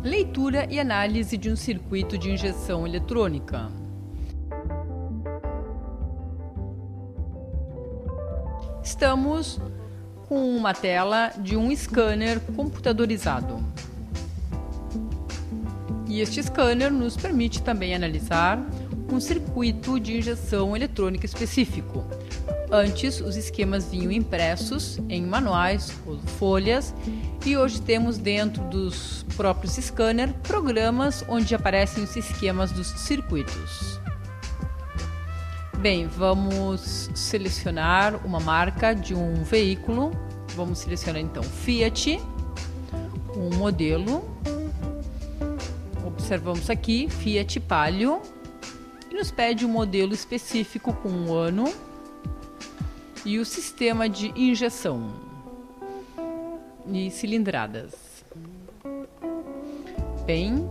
Leitura e análise de um circuito de injeção eletrônica. Estamos com uma tela de um scanner computadorizado. E este scanner nos permite também analisar um circuito de injeção eletrônica específico. Antes, os esquemas vinham impressos em manuais ou folhas, e hoje temos dentro dos próprios scanners programas onde aparecem os esquemas dos circuitos. Bem, vamos selecionar uma marca de um veículo. Vamos selecionar então Fiat, um modelo. Observamos aqui Fiat Palio e nos pede um modelo específico com um ano e o sistema de injeção e cilindradas. Bem,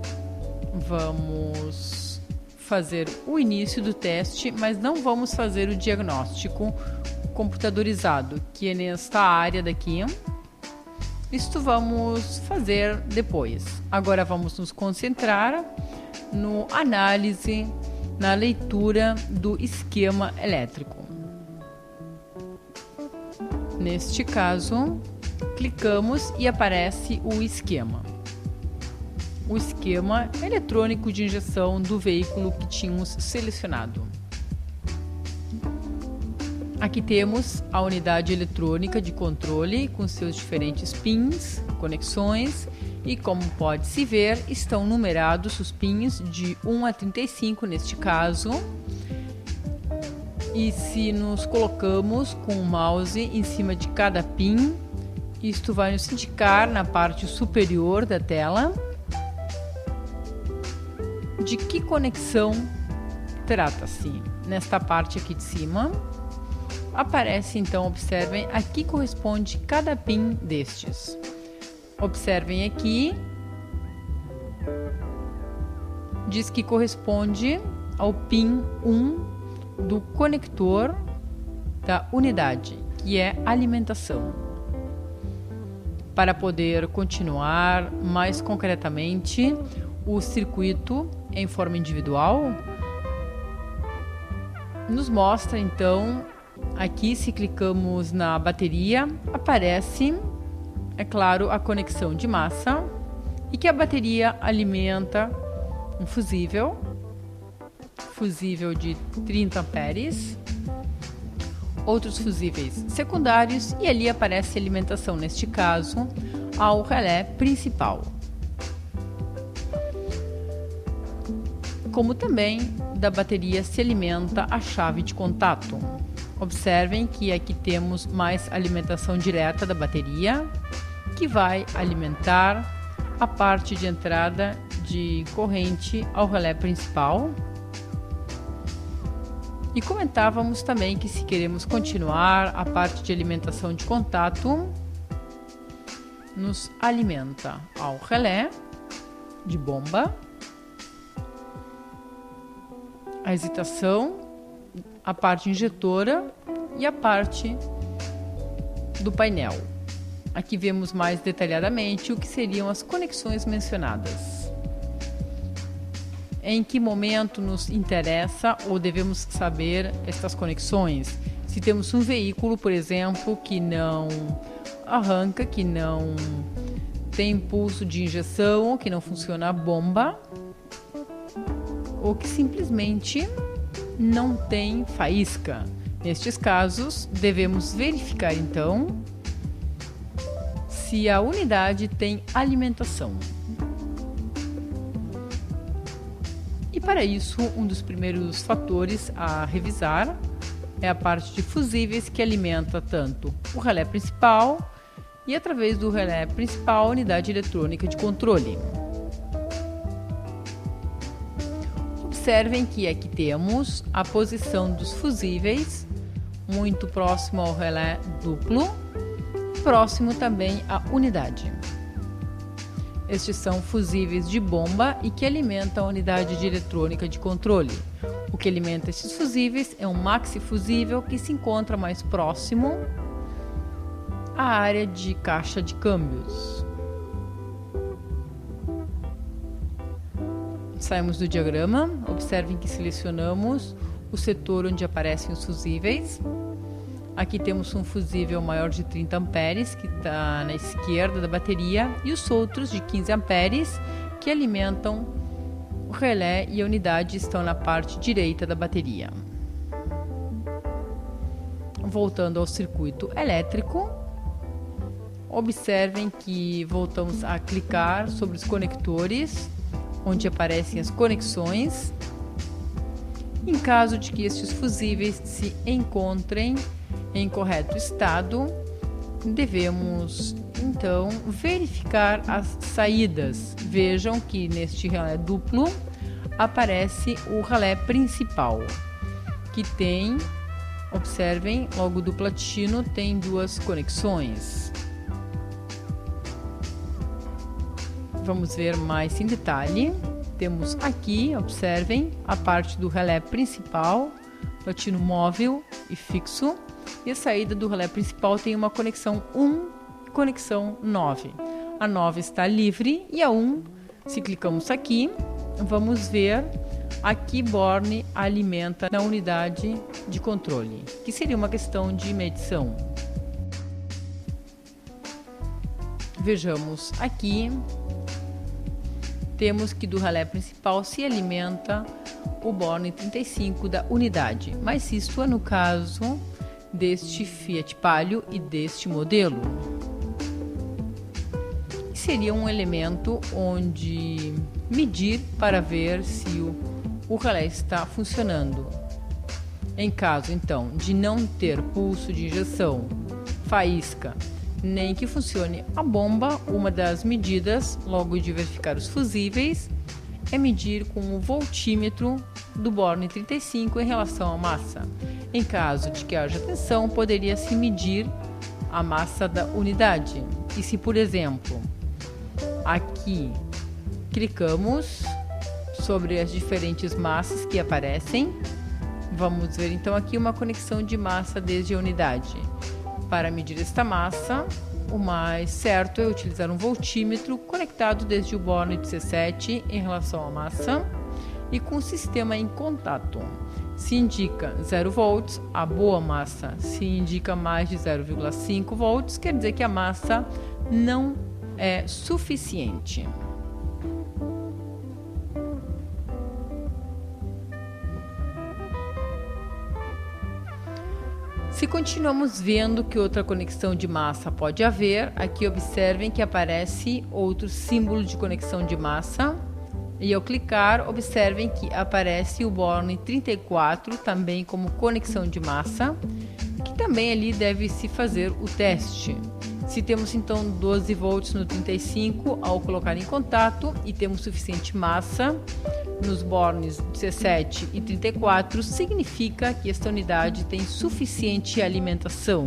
vamos fazer o início do teste, mas não vamos fazer o diagnóstico computadorizado, que é nesta área daqui. Isto vamos fazer depois. Agora vamos nos concentrar no análise, na leitura do esquema elétrico. Neste caso, clicamos e aparece o esquema eletrônico de injeção do veículo que tínhamos selecionado. Aqui temos a unidade eletrônica de controle com seus diferentes pins, conexões, e como pode-se ver, estão numerados os pins de 1 a 35 neste caso. E se nos colocamos com o mouse em cima de cada pin, isto vai nos indicar na parte superior da tela de que conexão trata-se. Nesta parte aqui de cima aparece, então, observem, a que corresponde cada pin destes. Observem aqui, diz que corresponde ao pin 1 do conector da unidade, que é alimentação. Para poder continuar mais concretamente o circuito em forma individual, nos mostra então aqui, se clicamos na bateria, aparece, é claro, a conexão de massa e que a bateria alimenta um fusível de 30 amperes, outros fusíveis secundários, e ali aparece a alimentação, neste caso, ao relé principal. Como também da bateria se alimenta a chave de contato. Observem que aqui temos mais alimentação direta da bateria, que vai alimentar a parte de entrada de corrente ao relé principal. E comentávamos também que, se queremos continuar, a parte de alimentação de contato nos alimenta ao relé de bomba, a excitação, a parte injetora e a parte do painel. Aqui vemos mais detalhadamente o que seriam as conexões mencionadas. Em que momento nos interessa ou devemos saber estas conexões? Se temos um veículo, por exemplo, que não arranca, que não tem impulso de injeção, que não funciona a bomba, ou que simplesmente não tem faísca. Nestes casos, devemos verificar então se a unidade tem alimentação. E para isso, um dos primeiros fatores a revisar é a parte de fusíveis, que alimenta tanto o relé principal e, através do relé principal, a unidade eletrônica de controle. Observem que aqui temos a posição dos fusíveis, muito próximo ao relé duplo, próximo também à unidade. Estes são fusíveis de bomba e que alimentam a unidade de eletrônica de controle. O que alimenta estes fusíveis é um maxi fusível que se encontra mais próximo à área de caixa de câmbios. Saímos do diagrama, observem que selecionamos o setor onde aparecem os fusíveis. Aqui temos um fusível maior de 30 amperes, que está na esquerda da bateria, e os outros de 15 amperes, que alimentam o relé, e a unidade estão na parte direita da bateria. Voltando ao circuito elétrico, observem que voltamos a clicar sobre os conectores, onde aparecem as conexões. Em caso de que estes fusíveis se encontrem em correto estado, devemos então verificar as saídas. Vejam que neste relé duplo aparece o relé principal, que tem, observem, logo do platino tem duas conexões. Vamos ver mais em detalhe. Temos aqui, observem, a parte do relé principal, platino móvel e fixo, e a saída do relé principal tem uma conexão 1 e conexão 9. A 9 está livre e a 1, se clicamos aqui, vamos ver a que borne alimenta na unidade de controle, que seria uma questão de medição. Vejamos aqui. Temos que do relé principal se alimenta o borne 35 da unidade, mas isto é no caso deste Fiat Palio e deste modelo. Seria um elemento onde medir para ver se o relé está funcionando. Em caso, então, de não ter pulso de injeção, faísca, nem que funcione a bomba, uma das medidas, logo de verificar os fusíveis, é medir com o voltímetro do borne 35 em relação à massa. Em caso de que haja tensão, poderia-se medir a massa da unidade. E se, por exemplo, aqui clicamos sobre as diferentes massas que aparecem, vamos ver então aqui uma conexão de massa desde a unidade. Para medir esta massa, o mais certo é utilizar um voltímetro conectado desde o borne 17 em relação à massa e com o sistema em contato. Se indica 0 volts, a boa massa. Se indica mais de 0,5 volts, quer dizer que a massa não é suficiente. Se continuamos vendo que outra conexão de massa pode haver, aqui observem que aparece outro símbolo de conexão de massa. E ao clicar, observem que aparece o borne 34 também como conexão de massa, que também ali deve se fazer o teste. Se temos então 12 volts no 35 ao colocar em contato e temos suficiente massa nos bornes 17 e 34, significa que esta unidade tem suficiente alimentação.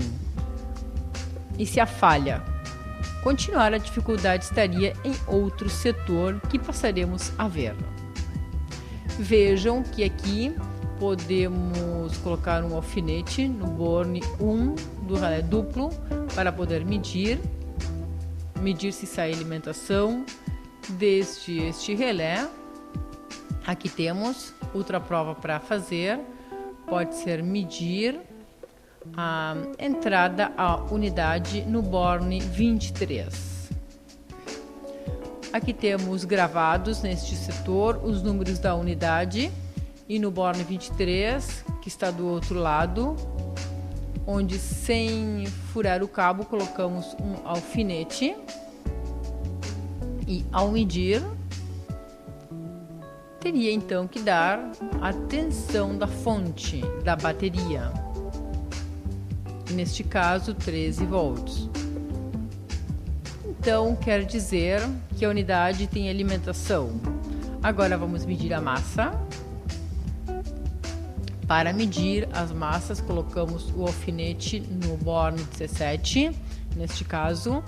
E se a falha continuar, a dificuldade estaria em outro setor que passaremos a ver. Vejam que aqui podemos colocar um alfinete no borne 1 do relé duplo para poder medir se sai alimentação deste este relé. Aqui temos outra prova para fazer, pode ser medir a entrada à unidade no borne 23. Aqui temos gravados neste setor os números da unidade e no borne 23, que está do outro lado, onde sem furar o cabo colocamos um alfinete e ao medir teria então que dar a tensão da fonte da bateria. Neste caso, 13 volts. Então, quer dizer que a unidade tem alimentação. Agora vamos medir a massa. Para medir as massas, colocamos o alfinete no borne 17, neste caso,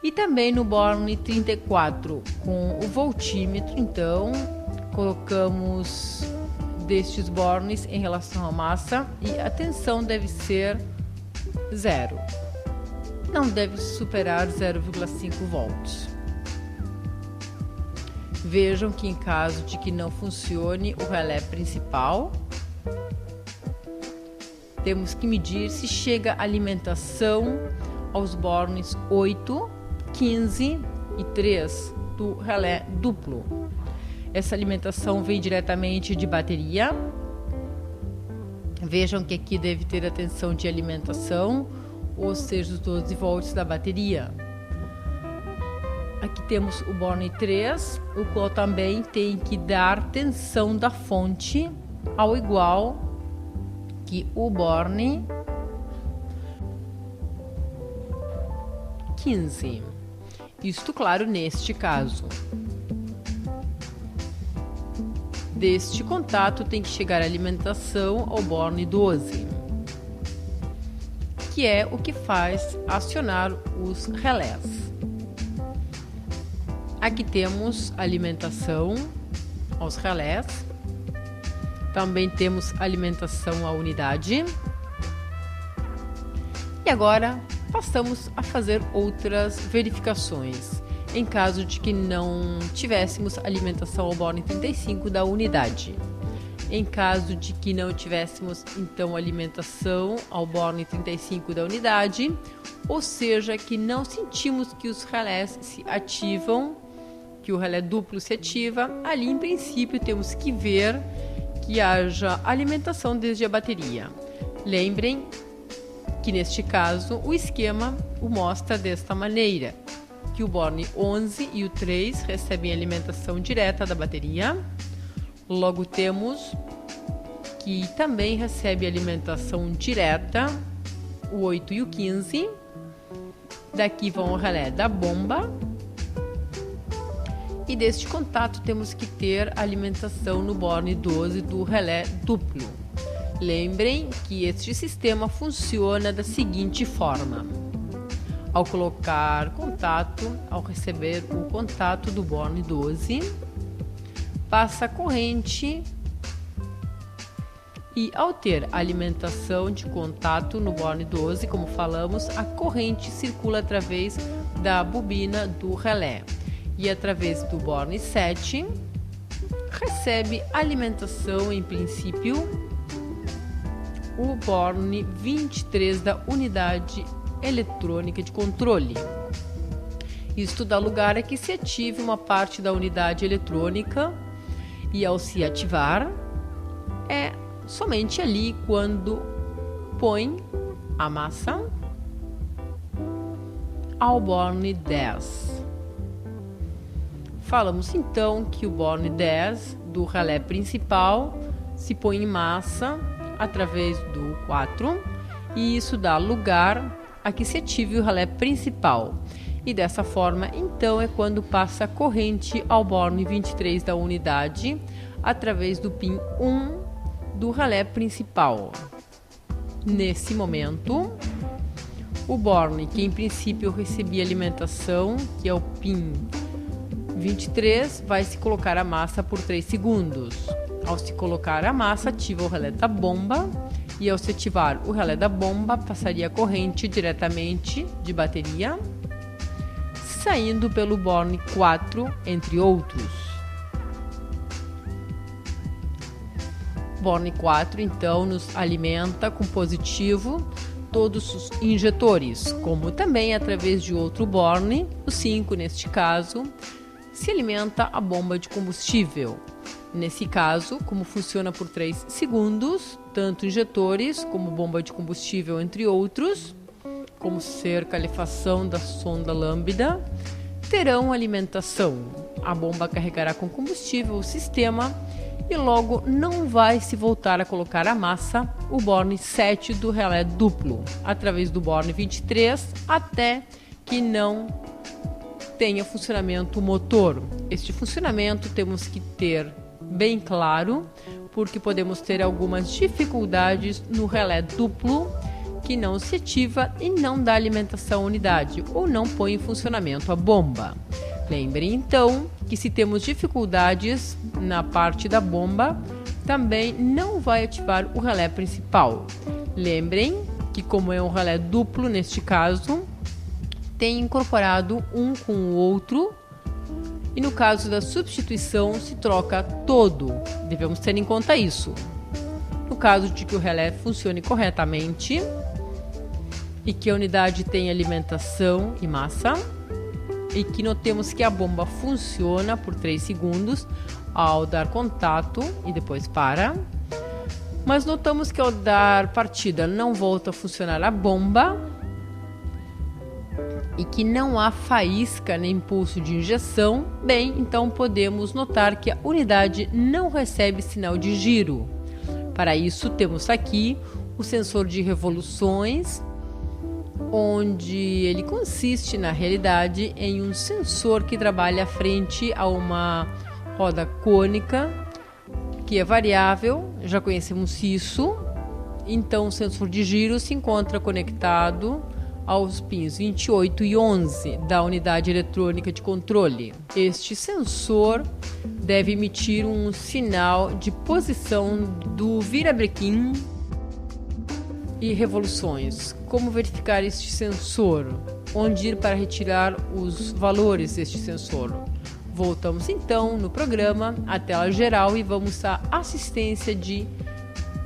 e também no borne 34, com o voltímetro, então, colocamos destes bornes em relação à massa e a tensão deve ser 0. Não deve superar 0,5 volts. Vejam que em caso de que não funcione o relé principal, temos que medir se chega alimentação aos bornes 8, 15 e 3 do relé duplo. Essa alimentação vem diretamente de bateria. Vejam que aqui deve ter a tensão de alimentação, ou seja, os 12 volts da bateria. Aqui temos o borne 3, o qual também tem que dar tensão da fonte ao igual que o borne 15. Isto, claro, neste caso. Deste contato tem que chegar a alimentação ao borne 12, que é o que faz acionar os relés. Aqui temos alimentação aos relés, também temos alimentação à unidade. E agora passamos a fazer outras verificações, em caso de que não tivéssemos alimentação ao borne 35 da unidade. Em caso de que não tivéssemos, então, alimentação ao borne 35 da unidade, ou seja, que não sentimos que os relés se ativam, que o relé duplo se ativa, ali em princípio temos que ver que haja alimentação desde a bateria. Lembrem que neste caso o esquema o mostra desta maneira, que o borne 11 e o 3 recebem alimentação direta da bateria. Logo temos que também recebe alimentação direta o 8 e o 15. Daqui vão o relé da bomba. E deste contato temos que ter alimentação no borne 12 do relé duplo. Lembrem que este sistema funciona da seguinte forma: ao colocar contato, ao receber o contato do borne 12, passa a corrente e ao ter alimentação de contato no borne 12, como falamos, a corrente circula através da bobina do relé e através do borne 7 recebe alimentação, em princípio, o borne 23 da unidade eletrônica de controle. Isto dá lugar a que se ative uma parte da unidade eletrônica e, ao se ativar, é somente ali quando põe a massa ao borne 10. Falamos então que o borne 10 do relé principal se põe em massa através do 4 e isso dá lugar a que se ative o relé principal. E dessa forma, então, é quando passa a corrente ao borne 23 da unidade através do pin 1 do relé principal. Nesse momento, o borne que em princípio recebia alimentação, que é o pin 23, vai se colocar a massa por 3 segundos. Ao se colocar a massa, ativa o relé da bomba e ao se ativar o relé da bomba, passaria a corrente diretamente de bateria, saindo pelo borne 4, entre outros. Borne 4, então, nos alimenta com positivo todos os injetores, como também através de outro borne, o 5 neste caso, se alimenta a bomba de combustível. Nesse caso, como funciona por 3 segundos, tanto injetores como bomba de combustível, entre outros, como ser calefação da sonda lambda, terão alimentação. A bomba carregará com combustível o sistema e logo não vai se voltar a colocar a massa, o borne 7 do relé duplo, através do borne 23, até que não tenha funcionamento motor. Este funcionamento temos que ter bem claro, porque podemos ter algumas dificuldades no relé duplo que não se ativa e não dá alimentação à unidade ou não põe em funcionamento a bomba. Lembrem então que se temos dificuldades na parte da bomba, também não vai ativar o relé principal. Lembrem que, como é um relé duplo neste caso, tem incorporado um com o outro E no caso da substituição, se troca todo. Devemos ter em conta isso. No caso de que o relé funcione corretamente e que a unidade tenha alimentação e massa, e que notemos que a bomba funciona por 3 segundos ao dar contato e depois para, mas notamos que ao dar partida não volta a funcionar a bomba e que não há faísca nem impulso de injeção, bem, então podemos notar que a unidade não recebe sinal de giro. Para isso, temos aqui o sensor de revoluções, onde ele consiste, na realidade, em um sensor que trabalha frente a uma roda cônica, que é variável, já conhecemos isso. Então, o sensor de giro se encontra conectado aos pins 28 e 11 da unidade eletrônica de controle. Este sensor deve emitir um sinal de posição do virabrequim e revoluções. Como verificar este sensor? Onde ir para retirar os valores deste sensor? Voltamos então no programa à tela geral e vamos à assistência de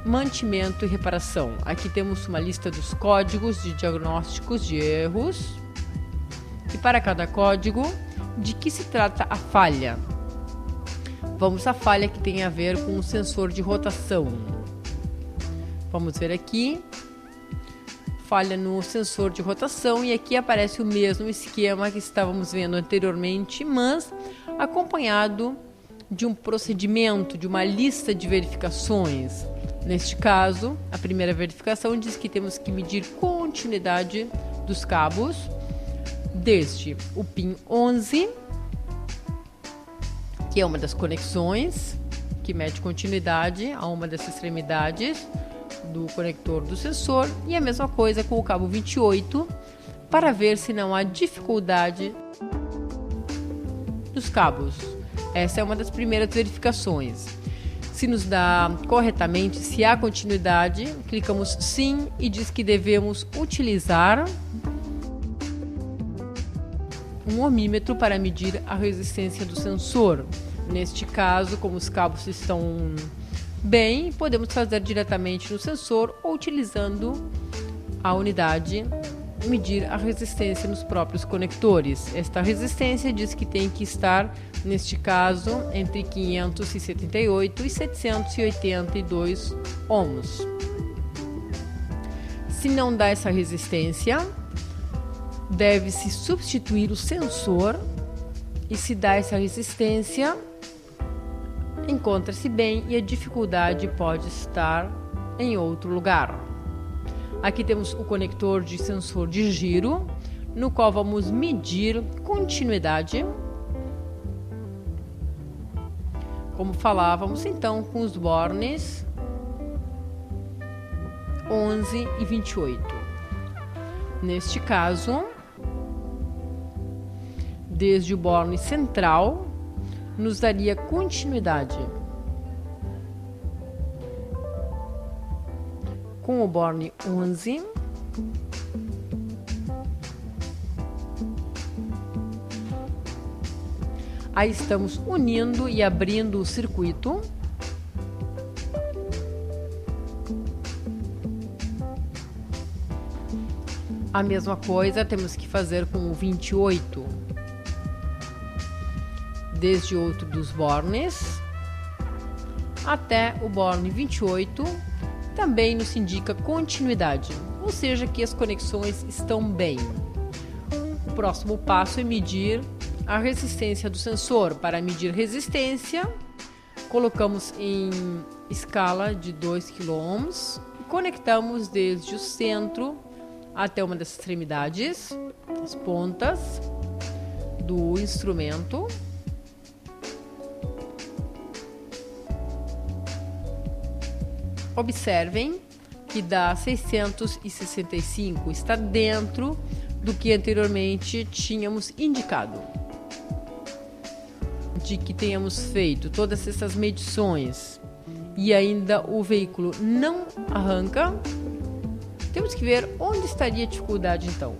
mantimento e reparação. Aqui temos uma lista dos códigos de diagnósticos de erros e para cada código de que se trata a falha. Vamos à falha que tem a ver com o sensor de rotação. Vamos ver aqui, falha no sensor de rotação, e aqui aparece o mesmo esquema que estávamos vendo anteriormente, mas acompanhado de um procedimento, de uma lista de verificações. Neste caso, a primeira verificação diz que temos que medir continuidade dos cabos desde o pin 11, que é uma das conexões que mede continuidade a uma dessas extremidades do conector do sensor, e a mesma coisa com o cabo 28, para ver se não há dificuldade dos cabos. Essa é uma das primeiras verificações. Se nos dá corretamente, se há continuidade, clicamos sim e diz que devemos utilizar um ohmímetro para medir a resistência do sensor. Neste caso, como os cabos estão bem, podemos fazer diretamente no sensor ou utilizando a unidade medir a resistência nos próprios conectores. Esta resistência diz que tem que estar, neste caso, entre 578 e 782 ohms. Se não dá essa resistência, deve-se substituir o sensor, e se dá essa resistência, encontra-se bem e a dificuldade pode estar em outro lugar. Aqui temos o conector de sensor de giro, no qual vamos medir continuidade. Como falávamos então com os bornes 11 e 28. Neste caso, desde o borne central, nos daria continuidade. Com o borne 11, aí estamos unindo e abrindo o circuito. A mesma coisa temos que fazer com o 28. Desde outro dos bornes até o borne 28, também nos indica continuidade, ou seja, que as conexões estão bem. O próximo passo é medir a resistência do sensor. Para medir resistência, colocamos em escala de 2 kΩ e conectamos desde o centro até uma das extremidades, as pontas do instrumento. Observem que dá 665, está dentro do que anteriormente tínhamos indicado. De que tenhamos feito todas essas medições e ainda o veículo não arranca, temos que ver onde estaria a dificuldade então.